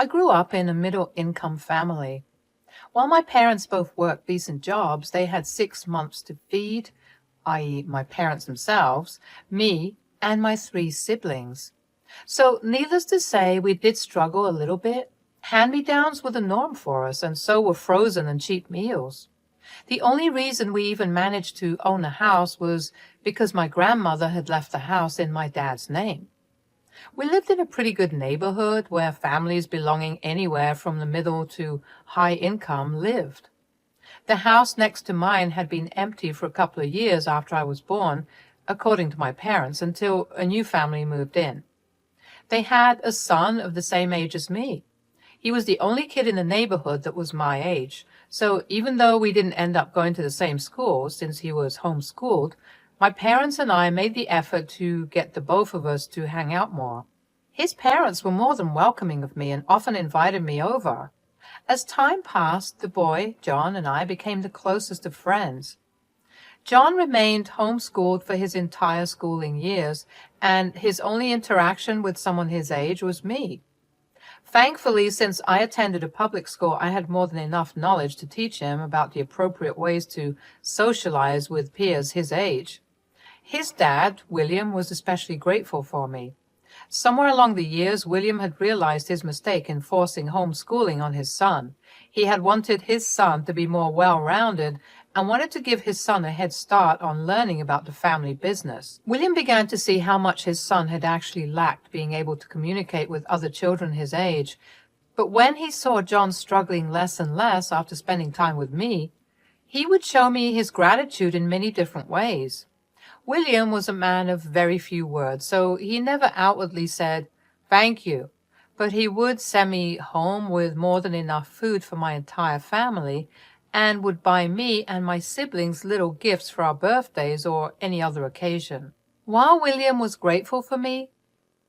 I grew up in a middle-income family. While my parents both worked decent jobs, they had 6 months to feed, i.e., my parents themselves, me, and my three siblings. So, needless to say, we did struggle a little bit. Hand-me-downs were the norm for us, and so were frozen and cheap meals. The only reason we even managed to own a house was because my grandmother had left the house in my dad's name. We lived in a pretty good neighborhood where families belonging anywhere from the middle to high income lived. The house next to mine had been empty for a couple of years after I was born, according to my parents, until a new family moved in. They had a son of the same age as me. He was the only kid in the neighborhood that was my age, so even though we didn't end up going to the same school since he was homeschooled, my parents and I made the effort to get the both of us to hang out more. His parents were more than welcoming of me and often invited me over. As time passed, the boy, John, and I became the closest of friends. John remained homeschooled for his entire schooling years, and his only interaction with someone his age was me. Thankfully, since I attended a public school, I had more than enough knowledge to teach him about the appropriate ways to socialize with peers his age. His dad, William, was especially grateful for me. Somewhere along the years, William had realized his mistake in forcing homeschooling on his son. He had wanted his son to be more well-rounded and wanted to give his son a head start on learning about the family business. William began to see how much his son had actually lacked being able to communicate with other children his age. But when he saw John struggling less and less after spending time with me, he would show me his gratitude in many different ways. William was a man of very few words, so he never outwardly said, "Thank you," but he would send me home with more than enough food for my entire family and would buy me and my siblings little gifts for our birthdays or any other occasion. While William was grateful for me,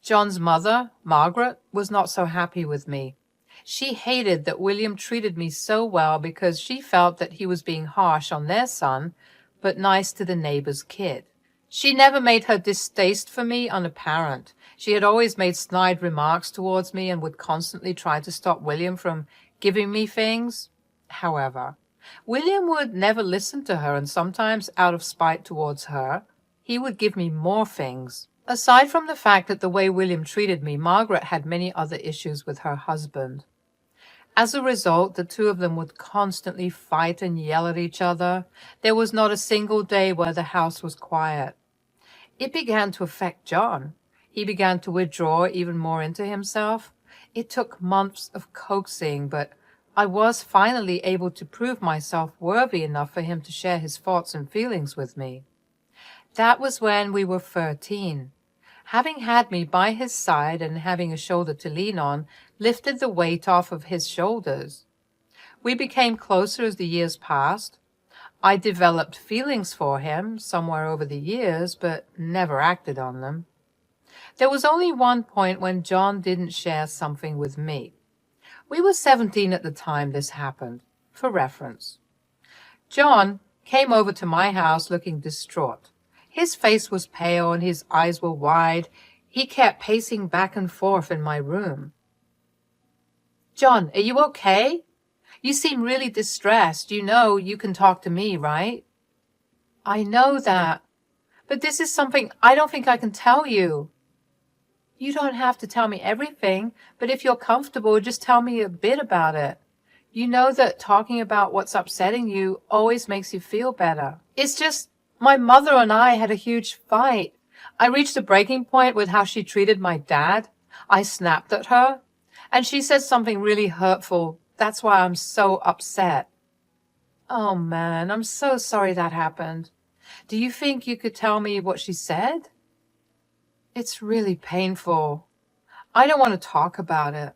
John's mother, Margaret, was not so happy with me. She hated that William treated me so well because she felt that he was being harsh on their son, but nice to the neighbor's kid. She never made her distaste for me unapparent. She had always made snide remarks towards me and would constantly try to stop William from giving me things. However, William would never listen to her, and sometimes, out of spite towards her, he would give me more things. Aside from the fact that the way William treated me, Margaret had many other issues with her husband. As a result, the two of them would constantly fight and yell at each other. There was not a single day where the house was quiet. It began to affect John. He began to withdraw even more into himself. It took months of coaxing, but I was finally able to prove myself worthy enough for him to share his thoughts and feelings with me. That was when we were 13. Having had me by his side and having a shoulder to lean on lifted the weight off of his shoulders. We became closer as the years passed. I developed feelings for him somewhere over the years, but never acted on them. There was only one point when John didn't share something with me. We were 17 at the time this happened. For reference, John came over to my house looking distraught. His face was pale and his eyes were wide. He kept pacing back and forth in my room. "John, are you okay? You seem really distressed. You know you can talk to me, right?" "I know that, but this is something I don't think I can tell you." "You don't have to tell me everything, but if you're comfortable, just tell me a bit about it. You know that talking about what's upsetting you always makes you feel better. It's just my mother and I had a huge fight. I reached a breaking point with how she treated my dad. I snapped at her, and she said something really hurtful. That's why I'm so upset." "Oh man, I'm so sorry that happened. Do you think you could tell me what she said?" "It's really painful. I don't want to talk about it."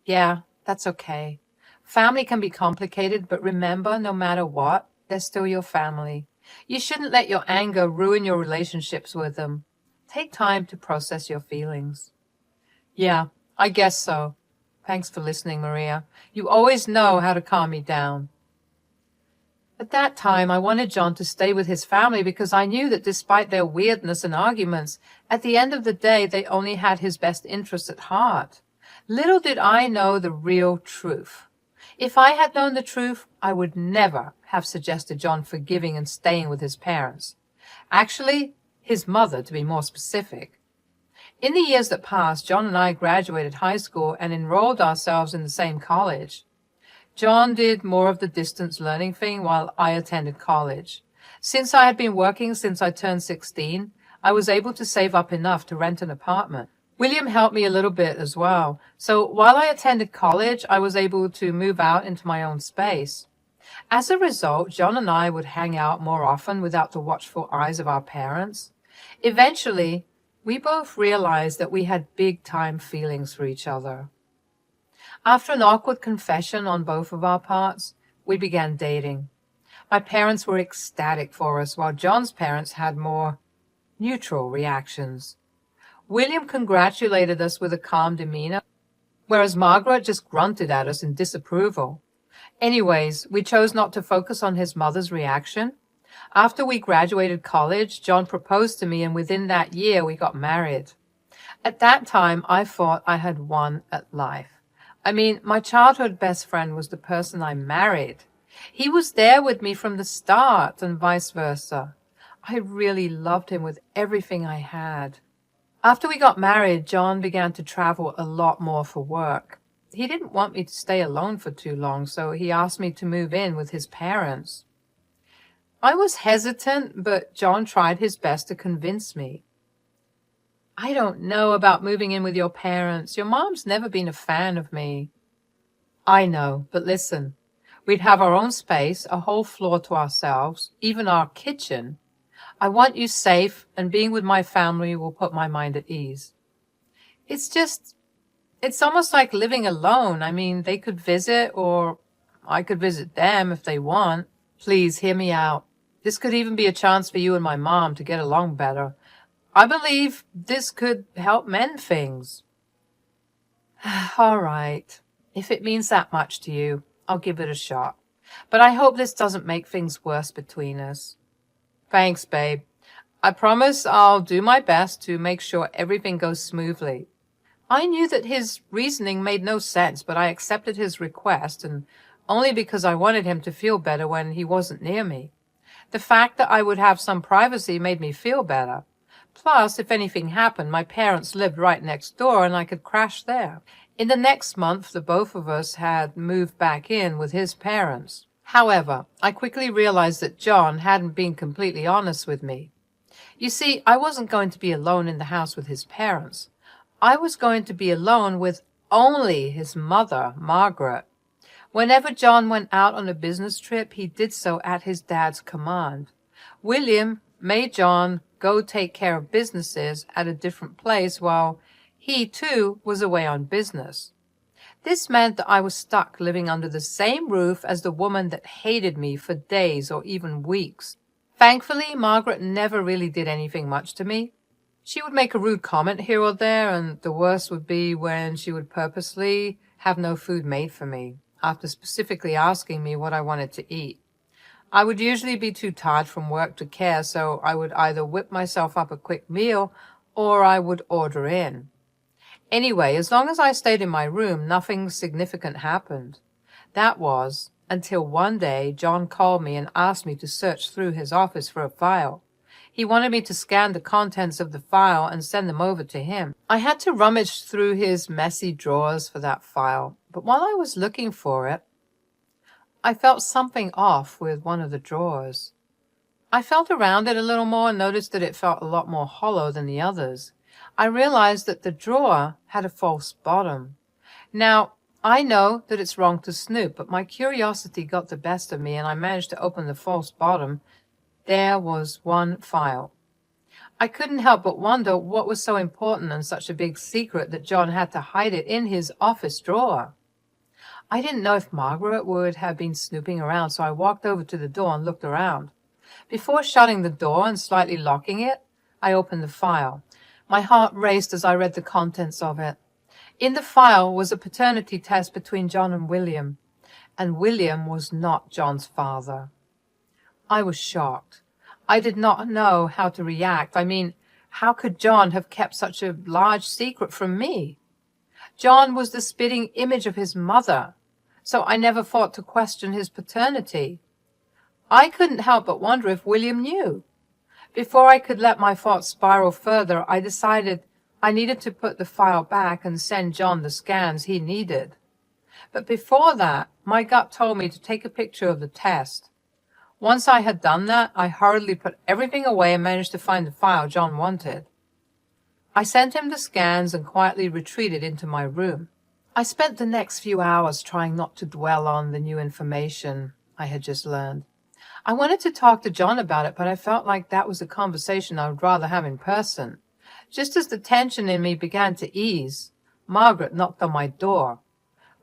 "Yeah, that's okay. Family can be complicated, but remember, no matter what, they're still your family. You shouldn't let your anger ruin your relationships with them. Take time to process your feelings." "Yeah, I guess so. Thanks for listening, Maria. You always know how to calm me down." At that time, I wanted John to stay with his family because I knew that despite their weirdness and arguments, at the end of the day, they only had his best interests at heart. Little did I know the real truth. If I had known the truth, I would never have suggested John forgiving and staying with his parents. Actually, his mother, to be more specific. In the years that passed, John and I graduated high school and enrolled ourselves in the same college. John did more of the distance learning thing while I attended college. Since I had been working since I turned 16, I was able to save up enough to rent an apartment. William helped me a little bit as well. So while I attended college, I was able to move out into my own space. As a result, John and I would hang out more often without the watchful eyes of our parents. Eventually, we both realized that we had big-time feelings for each other. After an awkward confession on both of our parts, we began dating. My parents were ecstatic for us, while John's parents had more neutral reactions. William congratulated us with a calm demeanor, whereas Margaret just grunted at us in disapproval. Anyways, we chose not to focus on his mother's reaction. After we graduated college, John proposed to me, and within that year, we got married. At that time, I thought I had won at life. I mean, my childhood best friend was the person I married. He was there with me from the start, and vice versa. I really loved him with everything I had. After we got married, John began to travel a lot more for work. He didn't want me to stay alone for too long, so he asked me to move in with his parents. I was hesitant, but John tried his best to convince me. I don't know about moving in with your parents. Your mom's never been a fan of me. I know, but listen, we'd have our own space, a whole floor to ourselves, even our kitchen. I want you safe, and being with my family will put my mind at ease. It's almost like living alone. I mean, they could visit, or I could visit them if they want. Please hear me out. This could even be a chance for you and my mom to get along better. I believe this could help mend things. All right. If it means that much to you, I'll give it a shot. But I hope this doesn't make things worse between us. Thanks, babe. I promise I'll do my best to make sure everything goes smoothly. I knew that his reasoning made no sense, but I accepted his request, and only because I wanted him to feel better when he wasn't near me. The fact that I would have some privacy made me feel better. Plus, if anything happened, my parents lived right next door and I could crash there. In the next month, the both of us had moved back in with his parents. However, I quickly realized that John hadn't been completely honest with me. You see, I wasn't going to be alone in the house with his parents. I was going to be alone with only his mother, Margaret. Whenever John went out on a business trip, he did so at his dad's command. William made John go take care of businesses at a different place while he, too, was away on business. This meant that I was stuck living under the same roof as the woman that hated me for days or even weeks. Thankfully, Margaret never really did anything much to me. She would make a rude comment here or there, and the worst would be when she would purposely have no food made for me, after specifically asking me what I wanted to eat. I would usually be too tired from work to care, so I would either whip myself up a quick meal or I would order in. Anyway, as long as I stayed in my room, nothing significant happened. That was until one day John called me and asked me to search through his office for a file. He wanted me to scan the contents of the file and send them over to him. I had to rummage through his messy drawers for that file, but while I was looking for it, I felt something off with one of the drawers. I felt around it a little more and noticed that it felt a lot more hollow than the others. I realized that the drawer had a false bottom. Now, I know that it's wrong to snoop, but my curiosity got the best of me and I managed to open the false bottom. There was one file. I couldn't help but wonder what was so important and such a big secret that John had to hide it in his office drawer. I didn't know if Margaret would have been snooping around, so I walked over to the door and looked around. Before shutting the door and slightly locking it, I opened the file. My heart raced as I read the contents of it. In the file was a paternity test between John and William was not John's father. I was shocked. I did not know how to react. I mean, how could John have kept such a large secret from me? John was the spitting image of his mother, so I never thought to question his paternity. I couldn't help but wonder if William knew. Before I could let my thoughts spiral further, I decided I needed to put the file back and send John the scans he needed. But before that, my gut told me to take a picture of the test. Once I had done that, I hurriedly put everything away and managed to find the file John wanted. I sent him the scans and quietly retreated into my room. I spent the next few hours trying not to dwell on the new information I had just learned. I wanted to talk to John about it, but I felt like that was a conversation I would rather have in person. Just as the tension in me began to ease, Margaret knocked on my door.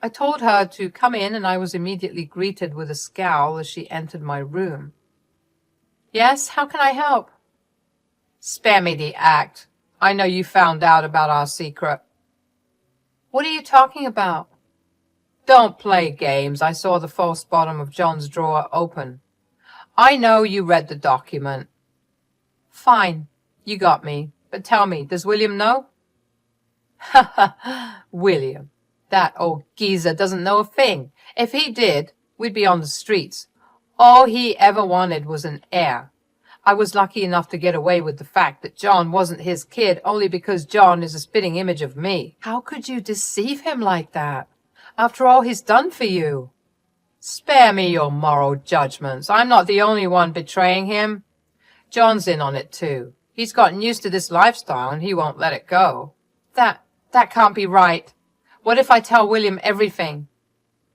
I told her to come in, and I was immediately greeted with a scowl as she entered my room. "Yes, how can I help?" "Spare me the act. I know you found out about our secret." "What are you talking about?" "Don't play games. I saw the false bottom of John's drawer open. I know you read the document." "Fine. You got me. But tell me, does William know?" "Ha ha, William. That old geezer doesn't know a thing. If he did, we'd be on the streets. All he ever wanted was an heir. I was lucky enough to get away with the fact that John wasn't his kid only because John is a spitting image of me." "How could you deceive him like that, after all he's done for you?" "Spare me your moral judgments. I'm not the only one betraying him. John's in on it too. He's gotten used to this lifestyle and he won't let it go." That can't be right. What if I tell William everything?"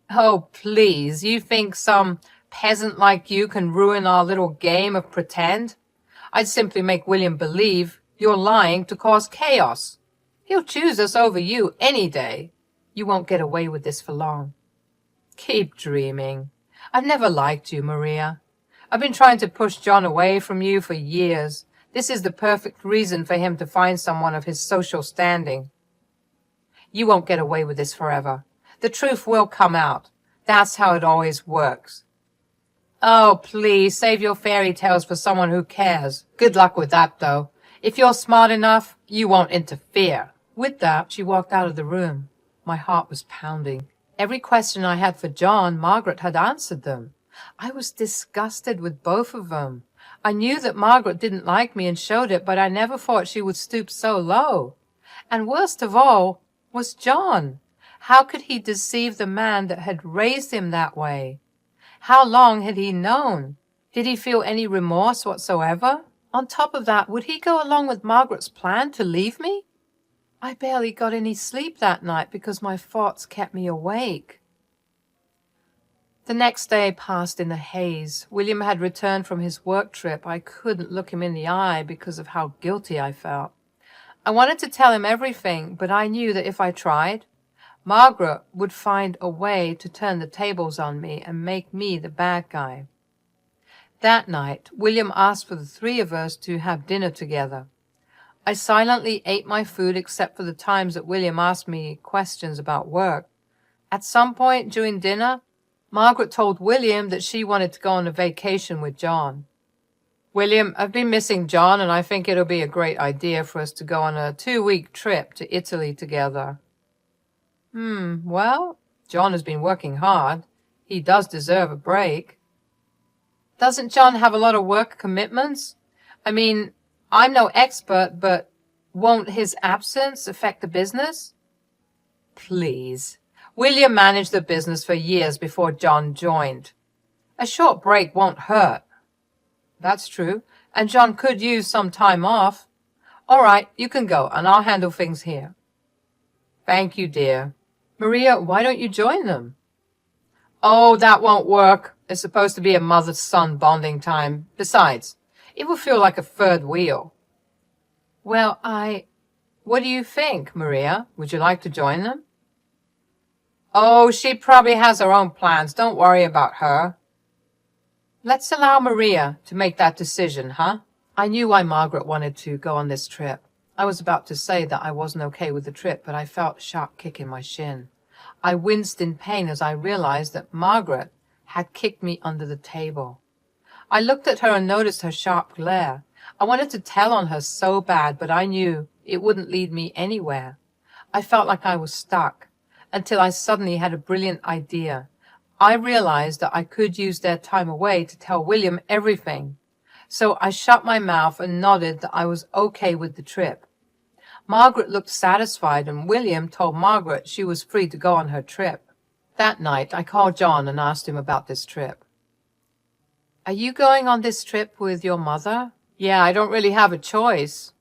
"Oh, please, you think some peasant like you can ruin our little game of pretend? I'd simply make William believe you're lying to cause chaos. He'll choose us over you any day. You won't get away with this for long." "Keep dreaming. I've never liked you, Maria. I've been trying to push John away from you for years. This is the perfect reason for him to find someone of his social standing." "You won't get away with this forever. The truth will come out. That's how it always works." "Oh, please, save your fairy tales for someone who cares. Good luck with that, though. If you're smart enough, you won't interfere." With that, she walked out of the room. My heart was pounding. Every question I had for John, Margaret had answered them. I was disgusted with both of them. I knew that Margaret didn't like me and showed it, but I never thought she would stoop so low. And worst of all was John. How could he deceive the man that had raised him that way? How long had he known? Did he feel any remorse whatsoever? On top of that, would he go along with Margaret's plan to leave me? I barely got any sleep that night because my thoughts kept me awake. The next day passed in a haze. William had returned from his work trip. I couldn't look him in the eye because of how guilty I felt. I wanted to tell him everything, but I knew that if I tried, Margaret would find a way to turn the tables on me and make me the bad guy. That night, William asked for the three of us to have dinner together. I silently ate my food except for the times that William asked me questions about work. At some point during dinner, Margaret told William that she wanted to go on a vacation with John. "William, I've been missing John, and I think it'll be a great idea for us to go on a 2-week trip to Italy together." Well, John has been working hard. He does deserve a break." "Doesn't John have a lot of work commitments? I mean, I'm no expert, but won't his absence affect the business?" "Please. William managed the business for years before John joined. A short break won't hurt." "That's true, and John could use some time off." "All right, you can go, and I'll handle things here." "Thank you, dear." "Maria, why don't you join them?" "Oh, that won't work. It's supposed to be a mother-son bonding time. Besides, it will feel like a third wheel." "Well, what do you think, Maria? Would you like to join them?" "Oh, she probably has her own plans. Don't worry about her." "Let's allow Maria to make that decision, huh?" I knew why Margaret wanted to go on this trip. I was about to say that I wasn't okay with the trip, but I felt a sharp kick in my shin. I winced in pain as I realized that Margaret had kicked me under the table. I looked at her and noticed her sharp glare. I wanted to tell on her so bad, but I knew it wouldn't lead me anywhere. I felt like I was stuck until I suddenly had a brilliant idea. I realized that I could use their time away to tell William everything. So I shut my mouth and nodded that I was okay with the trip. Margaret looked satisfied, and William told Margaret she was free to go on her trip. That night, I called John and asked him about this trip. "Are you going on this trip with your mother?" "Yeah, I don't really have a choice."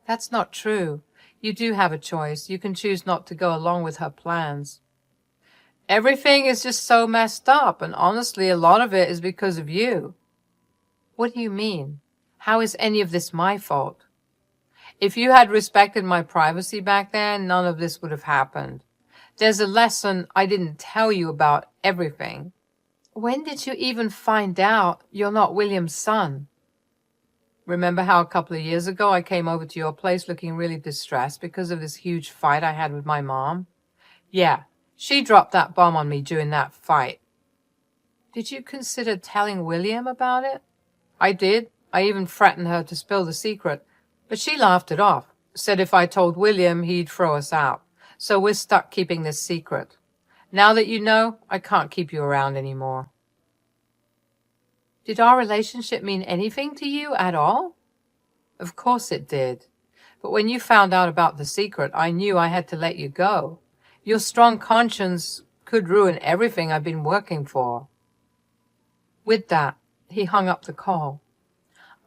"That's not true. You do have a choice. You can choose not to go along with her plans." "Everything is just so messed up, and honestly, a lot of it is because of you." "What do you mean? How is any of this my fault?" "If you had respected my privacy back then, none of this would have happened. There's a lesson I didn't tell you about everything." "When did you even find out you're not William's son?" "Remember how a couple of years ago I came over to your place looking really distressed because of this huge fight I had with my mom? Yeah, she dropped that bomb on me during that fight." "Did you consider telling William about it?" "I did. I even threatened her to spill the secret, but she laughed it off, said if I told William, he'd throw us out. So we're stuck keeping this secret. Now that you know, I can't keep you around anymore." "Did our relationship mean anything to you at all?" "Of course it did. But when you found out about the secret, I knew I had to let you go. Your strong conscience could ruin everything I've been working for." With that, he hung up the call.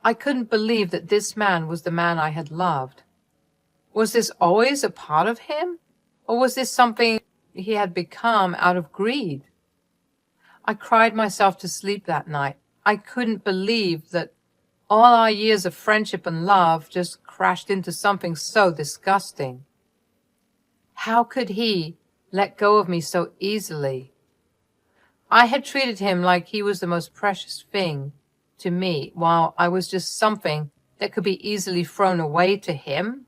I couldn't believe that this man was the man I had loved. Was this always a part of him? Or was this something he had become out of greed? I cried myself to sleep that night. I couldn't believe that all our years of friendship and love just crashed into something so disgusting. How could he let go of me so easily? I had treated him like he was the most precious thing to me, while I was just something that could be easily thrown away to him.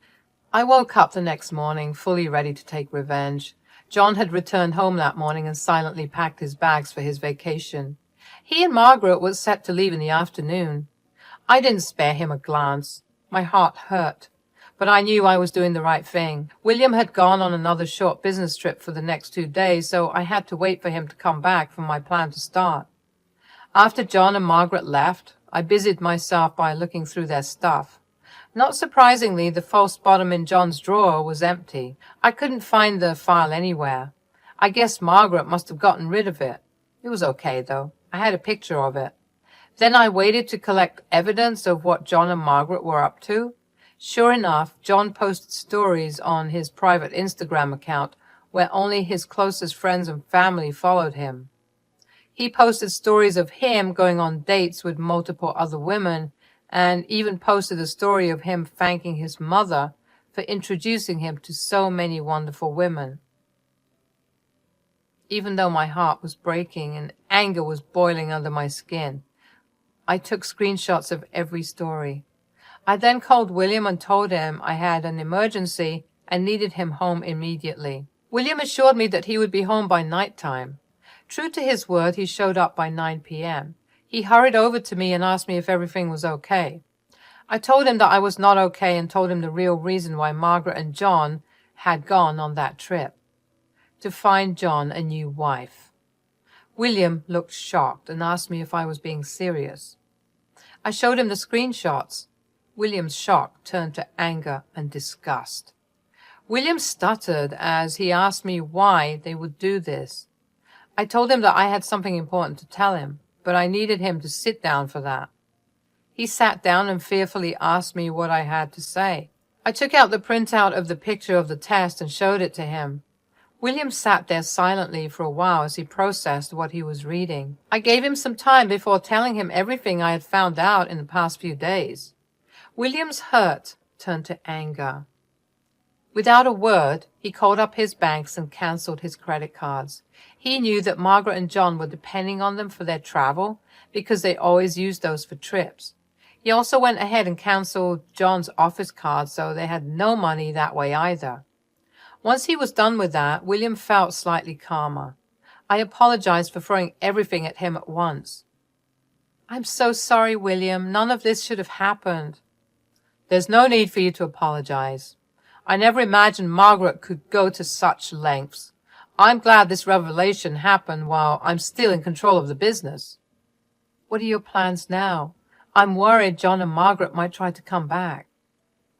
I woke up the next morning fully ready to take revenge. John had returned home that morning and silently packed his bags for his vacation. He and Margaret were set to leave in the afternoon. I didn't spare him a glance. My heart hurt, but I knew I was doing the right thing. William had gone on another short business trip for the next 2 days, so I had to wait for him to come back for my plan to start. After John and Margaret left, I busied myself by looking through their stuff. Not surprisingly, the false bottom in John's drawer was empty. I couldn't find the file anywhere. I guess Margaret must have gotten rid of it. It was okay, though. I had a picture of it. Then I waited to collect evidence of what John and Margaret were up to. Sure enough, John posted stories on his private Instagram account where only his closest friends and family followed him. He posted stories of him going on dates with multiple other women, and even posted a story of him thanking his mother for introducing him to so many wonderful women. Even though my heart was breaking and anger was boiling under my skin, I took screenshots of every story. I then called William and told him I had an emergency and needed him home immediately. William assured me that he would be home by nighttime. True to his word, he showed up by 9 p.m. He hurried over to me and asked me if everything was okay. I told him that I was not okay and told him the real reason why Margaret and John had gone on that trip. To find John a new wife. William looked shocked and asked me if I was being serious. I showed him the screenshots. William's shock turned to anger and disgust. William stuttered as he asked me why they would do this. I told him that I had something important to tell him, but I needed him to sit down for that. He sat down and fearfully asked me what I had to say. I took out the printout of the picture of the test and showed it to him. William sat there silently for a while as he processed what he was reading. I gave him some time before telling him everything I had found out in the past few days. William's hurt turned to anger. Without a word, he called up his banks and cancelled his credit cards. He knew that Margaret and John were depending on them for their travel because they always used those for trips. He also went ahead and cancelled John's office card, so they had no money that way either. Once he was done with that, William felt slightly calmer. I apologized for throwing everything at him at once. "I'm so sorry, William. None of this should have happened." "There's no need for you to apologize. I never imagined Margaret could go to such lengths. I'm glad this revelation happened while I'm still in control of the business. What are your plans now? I'm worried John and Margaret might try to come back.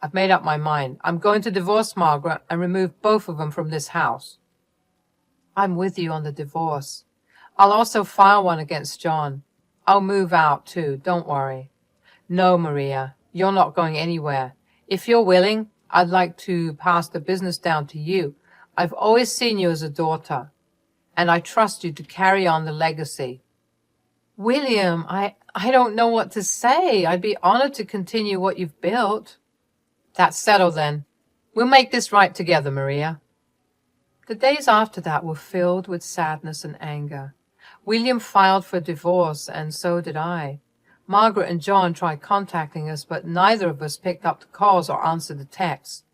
I've made up my mind. I'm going to divorce Margaret and remove both of them from this house. I'm with you on the divorce. I'll also file one against John. I'll move out too, don't worry. No, Maria, you're not going anywhere. If you're willing, I'd like to pass the business down to you. I've always seen you as a daughter, and I trust you to carry on the legacy. William, I don't know what to say. I'd be honored to continue what you've built. That's settled then. We'll make this right together, Maria. The days after that were filled with sadness and anger. William filed for divorce, and so did I. Margaret and John tried contacting us, but neither of us picked up the calls or answered the texts.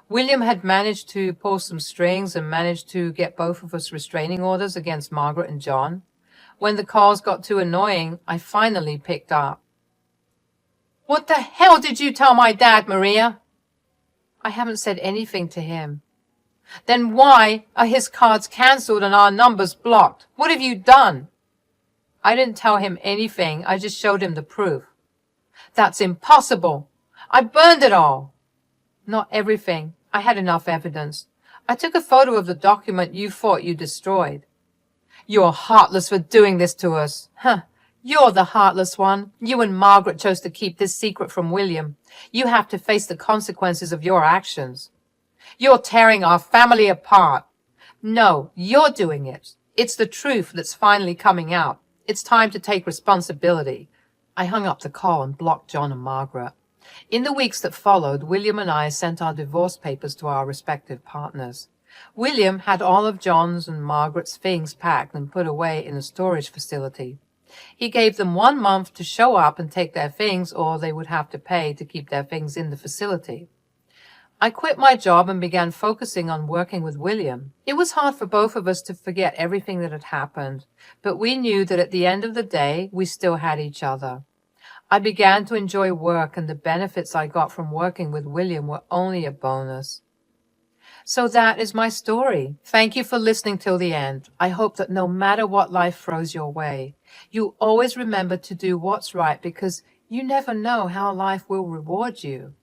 William had managed to pull some strings and managed to get both of us restraining orders against Margaret and John. When the calls got too annoying, I finally picked up. What the hell did you tell my dad, Maria? I haven't said anything to him. Then why are his cards cancelled and our numbers blocked? What have you done? I didn't tell him anything. I just showed him the proof. That's impossible. I burned it all. Not everything. I had enough evidence. I took a photo of the document you thought you destroyed. You're heartless for doing this to us. Huh. You're the heartless one. You and Margaret chose to keep this secret from William. You have to face the consequences of your actions. You're tearing our family apart. No, you're doing it. It's the truth that's finally coming out. It's time to take responsibility. I hung up the call and blocked John and Margaret. In the weeks that followed, William and I sent our divorce papers to our respective partners. William had all of John's and Margaret's things packed and put away in a storage facility. He gave them 1 month to show up and take their things, or they would have to pay to keep their things in the facility. I quit my job and began focusing on working with William. It was hard for both of us to forget everything that had happened, but we knew that at the end of the day, we still had each other. I began to enjoy work, and the benefits I got from working with William were only a bonus. So that is my story. Thank you for listening till the end. I hope that no matter what life throws your way, you always remember to do what's right, because you never know how life will reward you.